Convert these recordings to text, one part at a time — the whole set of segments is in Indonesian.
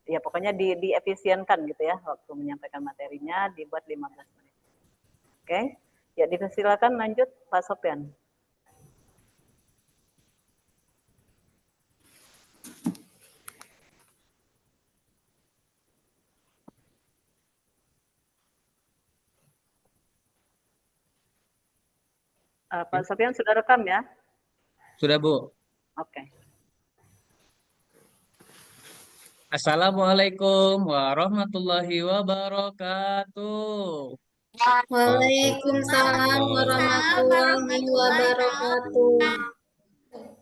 Ya pokoknya diefisienkan gitu ya, waktu menyampaikan materinya dibuat 15 menit. Oke, ya dipersilakan lanjut Pak Sopyan. Pak Sopyan sudah rekam ya? Sudah, Bu. Oke. Assalamualaikum warahmatullahi wabarakatuh. Waalaikumsalam warahmatullahi wabarakatuh.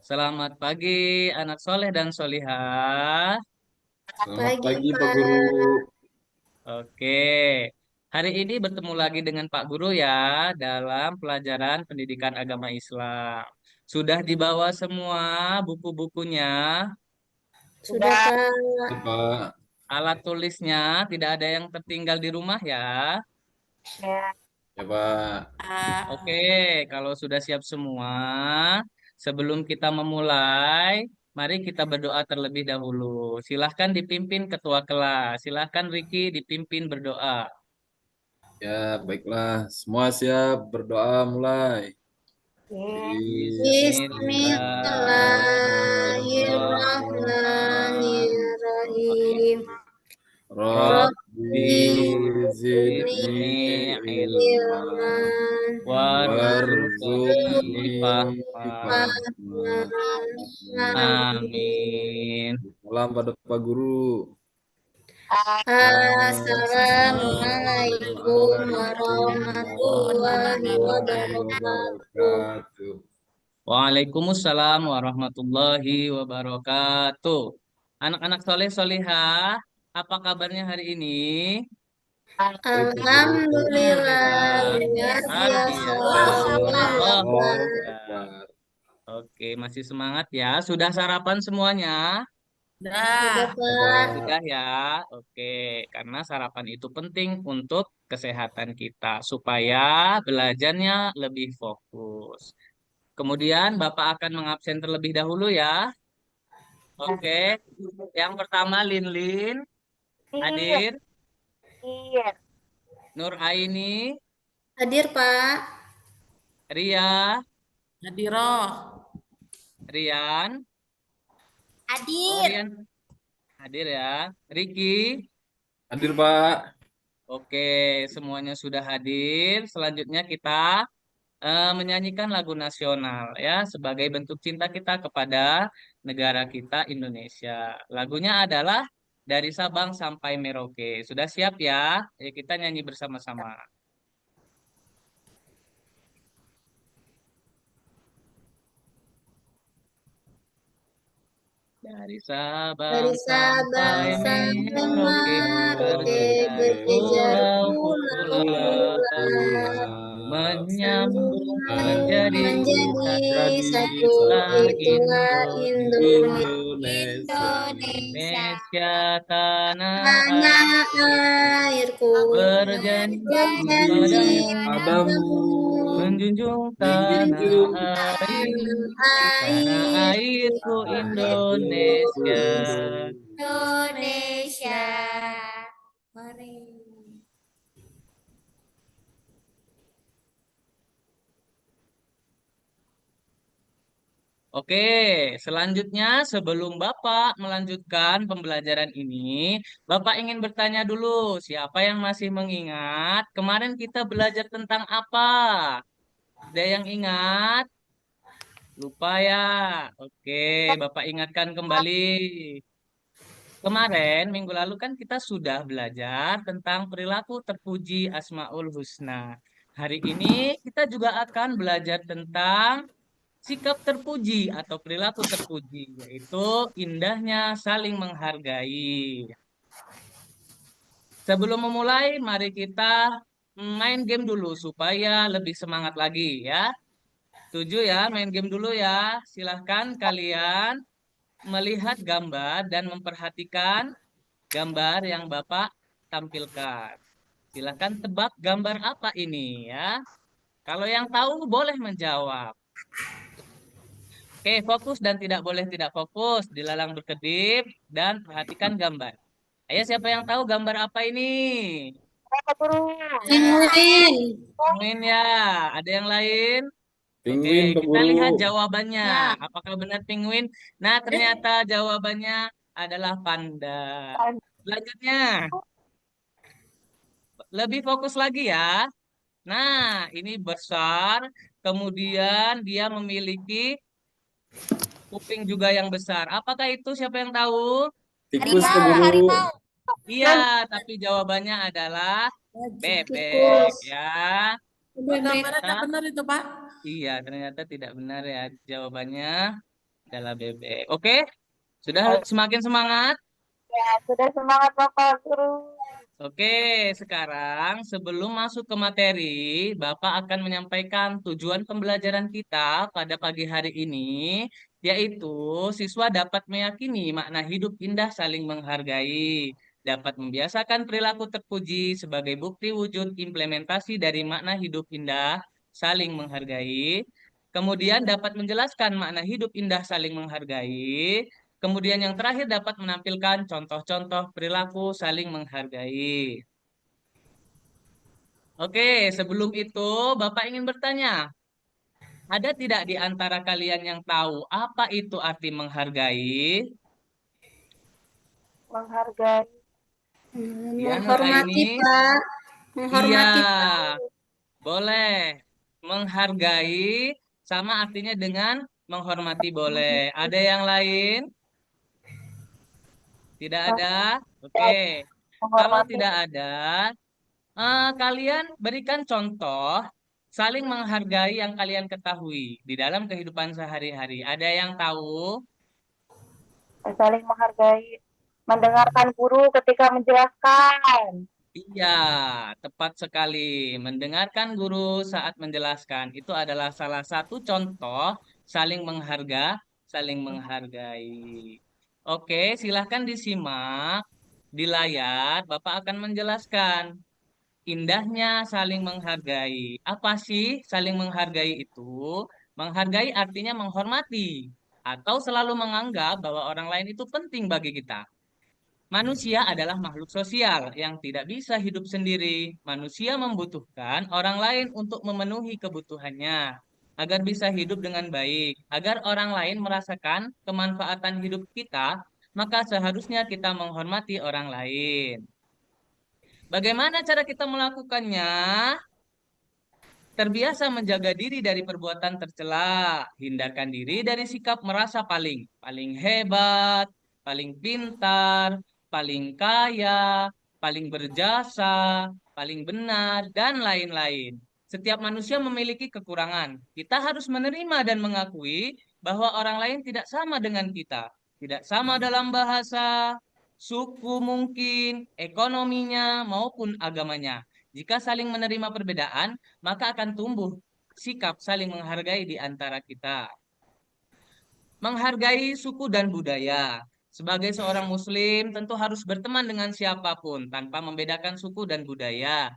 Selamat pagi anak soleh dan solihah. Selamat pagi Pak Guru. Oke, hari ini bertemu lagi dengan Pak Guru ya dalam pelajaran pendidikan agama Islam. Sudah dibawa semua buku-bukunya, Sudah Pak. alat tulisnya, tidak ada yang tertinggal di rumah ya. Ya Pak. Oke, kalau sudah siap semua, sebelum kita memulai, mari kita berdoa terlebih dahulu. Silahkan dipimpin ketua kelas. Silahkan Riki dipimpin berdoa. Ya baiklah, semua siap berdoa mulai. Bismillahirrahmanirrahim. Bismillahirrahmanirrahim. Rabbi zidni ilman warzuqni fahman. Amin. Salam pada Pak Guru. Assalamualaikum warahmatullahi wabarakatuh. Waalaikumsalam warahmatullahi wabarakatuh. Anak-anak soleh solihah, apa kabarnya hari ini? Alhamdulillah, luar biasa. Oke, masih semangat ya. Sudah sarapan semuanya? Sudah ya. Oke, karena sarapan itu penting untuk kesehatan kita supaya belajarnya lebih fokus. Kemudian Bapak akan mengabsen terlebih dahulu ya. Oke. Yang pertama Linlin, hadir. Iya. Nur Aini, Hadir Pak. Ria, Hadiroh. Rian. Hadir. Oh, Rian hadir ya. Riki. Hadir Pak. Oke, semuanya sudah hadir. Selanjutnya kita menyanyikan lagu nasional ya sebagai bentuk cinta kita kepada negara kita Indonesia. Lagunya adalah Dari Sabang sampai Merauke. Sudah siap ya? Ya kita nyanyi bersama-sama. Dari Sabang sampai Merauke, berpulau-pulau menyambung menjadi satu itulah Indonesia tanah airku berjanji padamu menjunjung tanah airku Indonesia. Mari. Oke, selanjutnya sebelum Bapak melanjutkan pembelajaran ini, Bapak ingin bertanya dulu, siapa yang masih mengingat kemarin kita belajar tentang apa? Ada yang ingat? Lupa ya? Oke, Bapak ingatkan kembali. Kemarin, minggu lalu kan kita sudah belajar tentang perilaku terpuji Asmaul Husna. Hari ini kita juga akan belajar tentang sikap terpuji atau perilaku terpuji, yaitu indahnya saling menghargai. Sebelum memulai, mari kita main game dulu supaya lebih semangat lagi ya. Setuju ya, main game dulu ya. Silahkan kalian melihat gambar dan memperhatikan gambar yang Bapak tampilkan. Silahkan tebak gambar apa ini ya. Kalau yang tahu boleh menjawab. Oke, fokus dan tidak boleh tidak fokus. Dilalang berkedip dan perhatikan gambar. Ayo, siapa yang tahu gambar apa ini? Apa guru? Penguin. Penguin ya. Ada yang lain? Oke, Penguin, Pak kita Guru. lihat jawabannya. Ya. Apakah benar penguin? Nah, ternyata jawabannya adalah panda. Selanjutnya, lebih fokus lagi ya. Nah, ini besar, kemudian dia memiliki kuping juga yang besar. Apakah itu? Siapa yang tahu? Tikus, Pak Harimau, Guru. harimau. Iya, tapi jawabannya adalah bebek Tikus. ya. Pak, gambarnya Ternyata, tidak benar itu, Pak. iya, ternyata tidak benar ya. Jawabannya adalah bebek. Oke, sudah semakin semangat. Ya, sudah semangat Bapak Guru. Oke, sekarang sebelum masuk ke materi, Bapak akan menyampaikan tujuan pembelajaran kita pada pagi hari ini, yaitu siswa dapat meyakini makna hidup indah saling menghargai, dapat membiasakan perilaku terpuji sebagai bukti wujud implementasi dari makna hidup indah saling menghargai, kemudian dapat menjelaskan makna hidup indah saling menghargai. Kemudian yang terakhir dapat menampilkan contoh-contoh perilaku saling menghargai. Oke, sebelum itu Bapak ingin bertanya, ada tidak di antara kalian yang tahu apa itu arti menghargai? Menghargai. Ya, Nur Menghormati, Aini? Pak. Iya, Menghormati, Pak. boleh. Menghargai sama artinya dengan menghormati boleh. Ada yang lain? Tidak ada? Oke. Kalau Menghormati. tidak ada, kalian berikan contoh saling menghargai yang kalian ketahui di dalam kehidupan sehari-hari. Ada yang tahu? Saling menghargai. Mendengarkan guru ketika menjelaskan. Iya, tepat sekali. Mendengarkan guru saat menjelaskan itu adalah salah satu contoh saling saling menghargai. Oke, silahkan disimak di layar. Bapak akan menjelaskan. Indahnya saling menghargai. Apa sih saling menghargai itu? Menghargai artinya menghormati atau selalu menganggap bahwa orang lain itu penting bagi kita. Manusia adalah makhluk sosial yang tidak bisa hidup sendiri. Manusia membutuhkan orang lain untuk memenuhi kebutuhannya agar bisa hidup dengan baik. Agar orang lain merasakan kemanfaatan hidup kita, maka seharusnya kita menghormati orang lain. Bagaimana cara kita melakukannya? Terbiasa menjaga diri dari perbuatan tercela, hindarkan diri dari sikap merasa paling hebat, paling pintar, paling kaya, paling berjasa, paling benar, dan lain-lain. Setiap manusia memiliki kekurangan. Kita harus menerima dan mengakui bahwa orang lain tidak sama dengan kita, tidak sama dalam bahasa, suku mungkin, ekonominya, maupun agamanya. Jika saling menerima perbedaan, maka akan tumbuh sikap saling menghargai di antara kita. Menghargai suku dan budaya. Sebagai seorang muslim tentu harus berteman dengan siapapun tanpa membedakan suku dan budaya.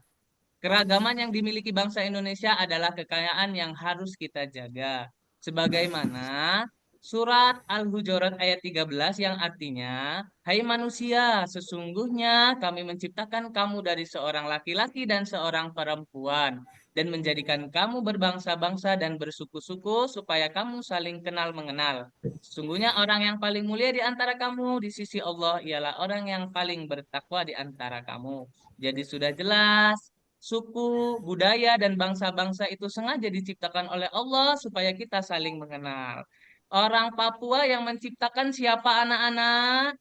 Keragaman yang dimiliki bangsa Indonesia adalah kekayaan yang harus kita jaga. Sebagaimana surat Al-Hujurat ayat 13 yang artinya, hai manusia, sesungguhnya kami menciptakan kamu dari seorang laki-laki dan seorang perempuan, dan menjadikan kamu berbangsa-bangsa dan bersuku-suku supaya kamu saling kenal mengenal. Sesungguhnya orang yang paling mulia di antara kamu di sisi Allah ialah orang yang paling bertakwa di antara kamu. Jadi sudah jelas, suku, budaya, dan bangsa-bangsa itu sengaja diciptakan oleh Allah supaya kita saling mengenal. Orang Papua yang menciptakan siapa anak-anak?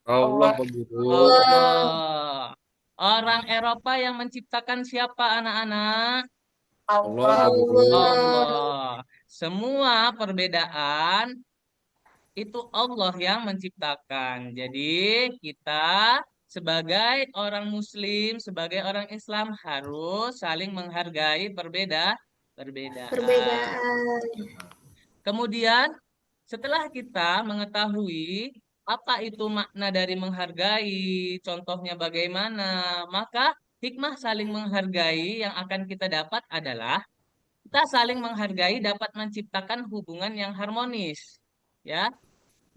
Allah, Allah. Pak Guru. Allah. Allah. Orang Eropa yang menciptakan siapa anak-anak? Allah, Allah. Pak Guru. Allah. Semua perbedaan itu Allah yang menciptakan. Jadi kita sebagai orang Muslim, sebagai orang Islam harus saling menghargai perbedaan. Perbedaan. Kemudian setelah kita mengetahui apa itu makna dari menghargai, contohnya bagaimana, maka hikmah saling menghargai yang akan kita dapat adalah kita saling menghargai dapat menciptakan hubungan yang harmonis. Ya,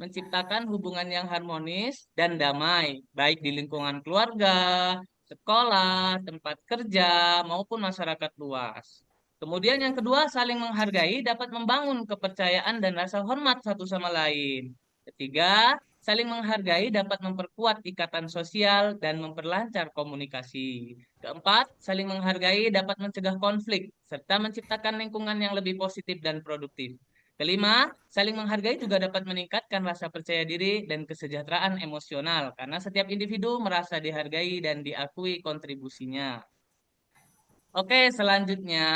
menciptakan hubungan yang harmonis dan damai, baik di lingkungan keluarga, sekolah, tempat kerja, maupun masyarakat luas. Kemudian yang kedua, saling menghargai dapat membangun kepercayaan dan rasa hormat satu sama lain. Ketiga, saling menghargai dapat memperkuat ikatan sosial dan memperlancar komunikasi. Keempat, saling menghargai dapat mencegah konflik serta menciptakan lingkungan yang lebih positif dan produktif. Kelima, saling menghargai juga dapat meningkatkan rasa percaya diri dan kesejahteraan emosional karena setiap individu merasa dihargai dan diakui kontribusinya. Oke, selanjutnya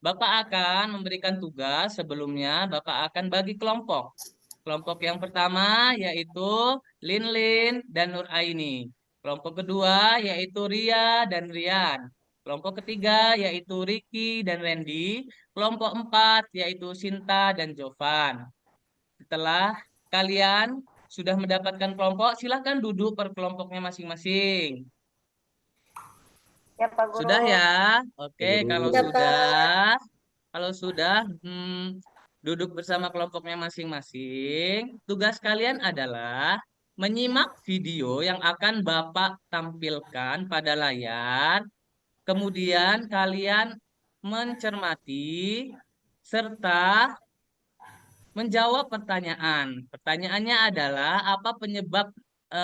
Bapak akan memberikan tugas. Sebelumnya Bapak akan bagi kelompok. Kelompok yang pertama yaitu Lin dan Nur Aini. Kelompok kedua yaitu Ria dan Rian. Kelompok ketiga yaitu Ricky dan Randy. Kelompok empat yaitu Sinta dan Jovan. Setelah kalian sudah mendapatkan kelompok, silahkan duduk per kelompoknya masing-masing. Ya, Pak Guru. Sudah ya? Oke, Guru. kalau Sudah, sudah, duduk bersama kelompoknya masing-masing. Tugas kalian adalah menyimak video yang akan Bapak tampilkan pada layar. Kemudian kalian mencermati serta menjawab pertanyaan. Pertanyaannya adalah apa penyebab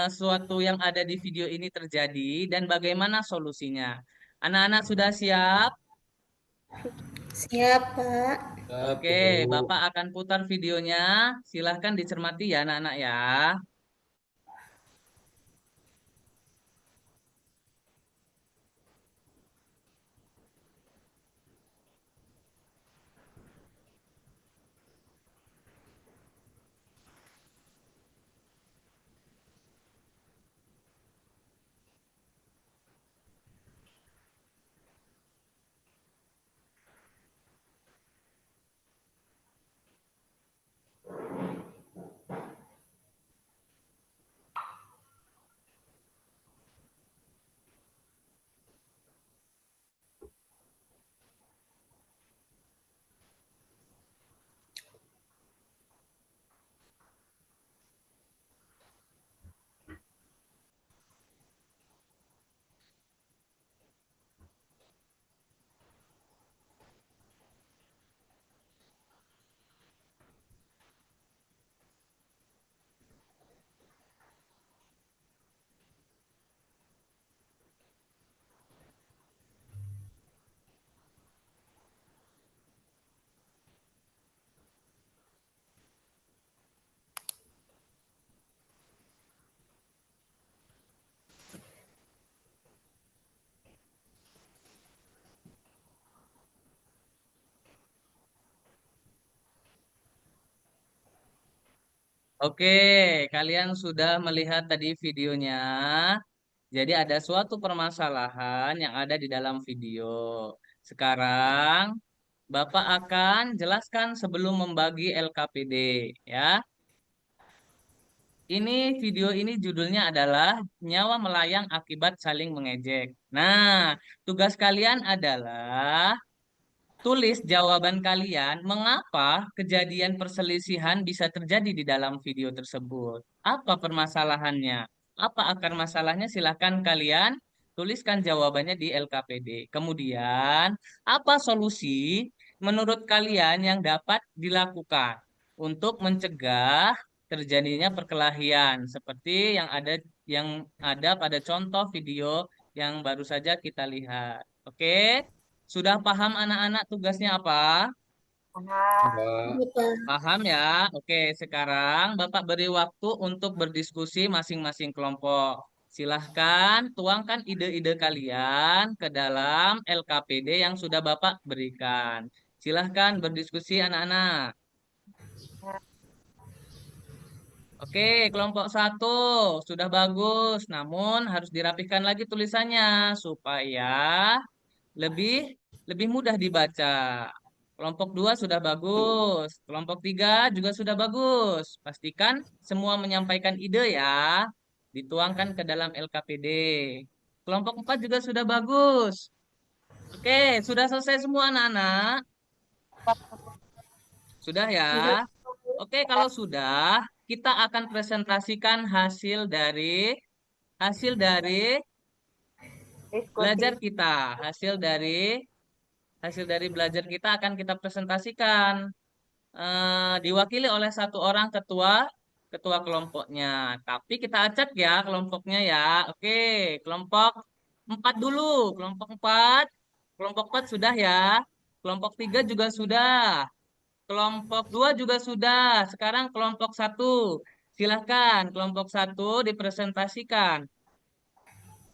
suatu yang ada di video ini terjadi dan bagaimana solusinya. Anak-anak sudah siap? Siap, Pak. Oke, Bapak akan putar videonya. Silahkan dicermati ya anak-anak ya. Oke, kalian sudah melihat tadi videonya. Jadi ada suatu permasalahan yang ada di dalam video. Sekarang Bapak akan jelaskan sebelum membagi LKPD ya. Ini video ini judulnya adalah Nyawa Melayang Akibat Saling Mengejek. Nah, tugas kalian adalah tulis jawaban kalian mengapa kejadian perselisihan bisa terjadi di dalam video tersebut. Apa permasalahannya? Apa akar masalahnya? Silahkan kalian tuliskan jawabannya di LKPD. Kemudian, apa solusi menurut kalian yang dapat dilakukan untuk mencegah terjadinya perkelahian seperti yang ada pada contoh video yang baru saja kita lihat. Oke? Sudah paham anak-anak tugasnya apa? Nah, Paham ya? Oke, sekarang Bapak beri waktu untuk berdiskusi masing-masing kelompok. Silahkan tuangkan ide-ide kalian ke dalam LKPD yang sudah Bapak berikan. Silahkan berdiskusi anak-anak. Oke, kelompok satu sudah bagus, namun harus dirapihkan lagi tulisannya supaya lebih lebih mudah dibaca. Kelompok 2 sudah bagus. Kelompok 3 juga sudah bagus. Pastikan semua menyampaikan ide ya. Dituangkan ke dalam LKPD. Kelompok 4 juga sudah bagus. Oke, sudah selesai semua anak-anak? Sudah ya? Oke, kalau sudah, kita akan presentasikan hasil dari belajar Diskusi. kita. Hasil dari belajar kita akan kita presentasikan. Diwakili oleh satu orang ketua kelompoknya. Tapi kita acak ya kelompoknya ya. Oke, kelompok 4 dulu. Kelompok 4 sudah ya. Kelompok 3 juga sudah. Kelompok 2 juga sudah. Sekarang kelompok 1. Silahkan kelompok 1 dipresentasikan.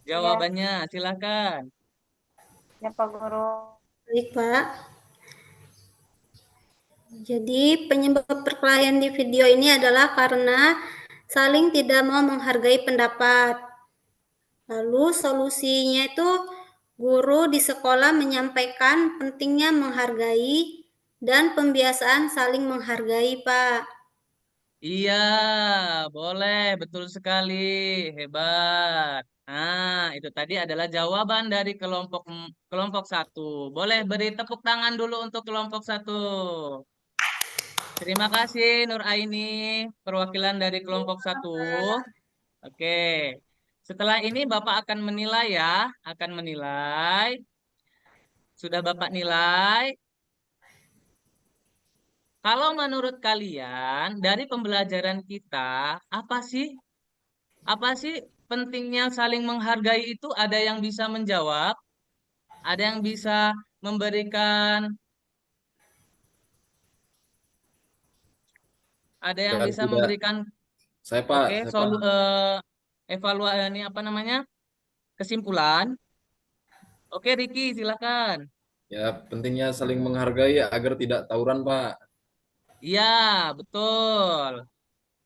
Ya, Jawabannya silahkan. ya Pak Guru. Baik, Pak. Jadi penyebab perkelahian di video ini adalah karena saling tidak mau menghargai pendapat. Lalu solusinya itu guru di sekolah menyampaikan pentingnya menghargai dan pembiasaan saling menghargai, Pak. Iya, boleh, betul sekali, hebat. Nah, itu tadi adalah jawaban dari kelompok 1. Boleh beri tepuk tangan dulu untuk kelompok 1. Terima kasih Nur Aini, perwakilan dari kelompok 1. Oke, setelah ini Bapak akan menilai ya, akan menilai. Sudah Bapak nilai. Kalau menurut kalian dari pembelajaran kita, apa sih pentingnya saling menghargai itu? Ada yang bisa menjawab, ada yang bisa memberikan, ada yang Dan bisa tidak. memberikan, Saya Pak, oke, saya Pak. evaluasi ini apa namanya? Kesimpulan. Oke, Riki, silakan. Ya, pentingnya saling menghargai agar tidak tawuran, Pak. Iya, betul.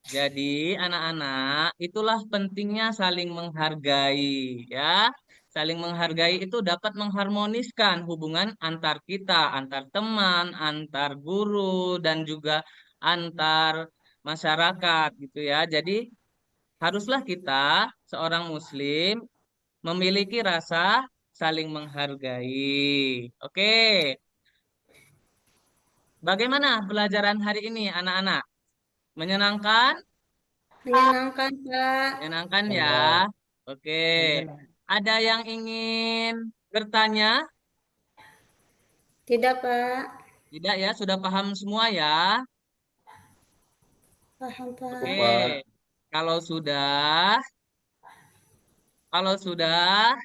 Jadi anak-anak itulah pentingnya saling menghargai ya. Saling menghargai itu dapat mengharmoniskan hubungan antar kita, antar teman, antar guru dan juga antar masyarakat gitu ya. Jadi haruslah kita seorang muslim memiliki rasa saling menghargai. Oke. Bagaimana pelajaran hari ini anak-anak? Menyenangkan? Menyenangkan, Pak. Menyenangkan ya. Pak. Oke. Ada yang ingin bertanya? Tidak, Pak. Tidak ya, sudah paham semua ya. Paham, Cukup, Pak. Pak. Oke. Kalau sudah, kalau sudah,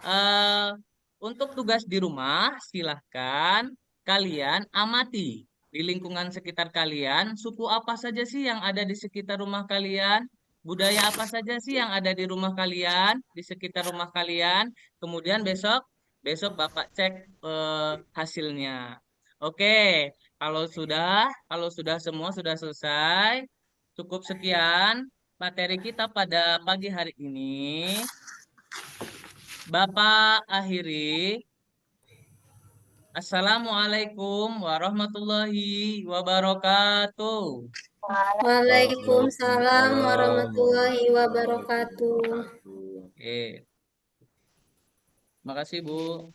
eh, untuk tugas di rumah, silahkan kalian amati di lingkungan sekitar kalian, suku apa saja sih yang ada di sekitar rumah kalian, budaya apa saja sih yang ada di rumah kalian, di sekitar rumah kalian. Kemudian besok, besok Bapak cek hasilnya. Oke, kalau sudah semua sudah selesai, cukup sekian materi kita pada pagi hari ini. Bapak akhiri. Assalamualaikum warahmatullahi wabarakatuh. Waalaikumsalam warahmatullahi wabarakatuh. Oke. Makasih, Bu.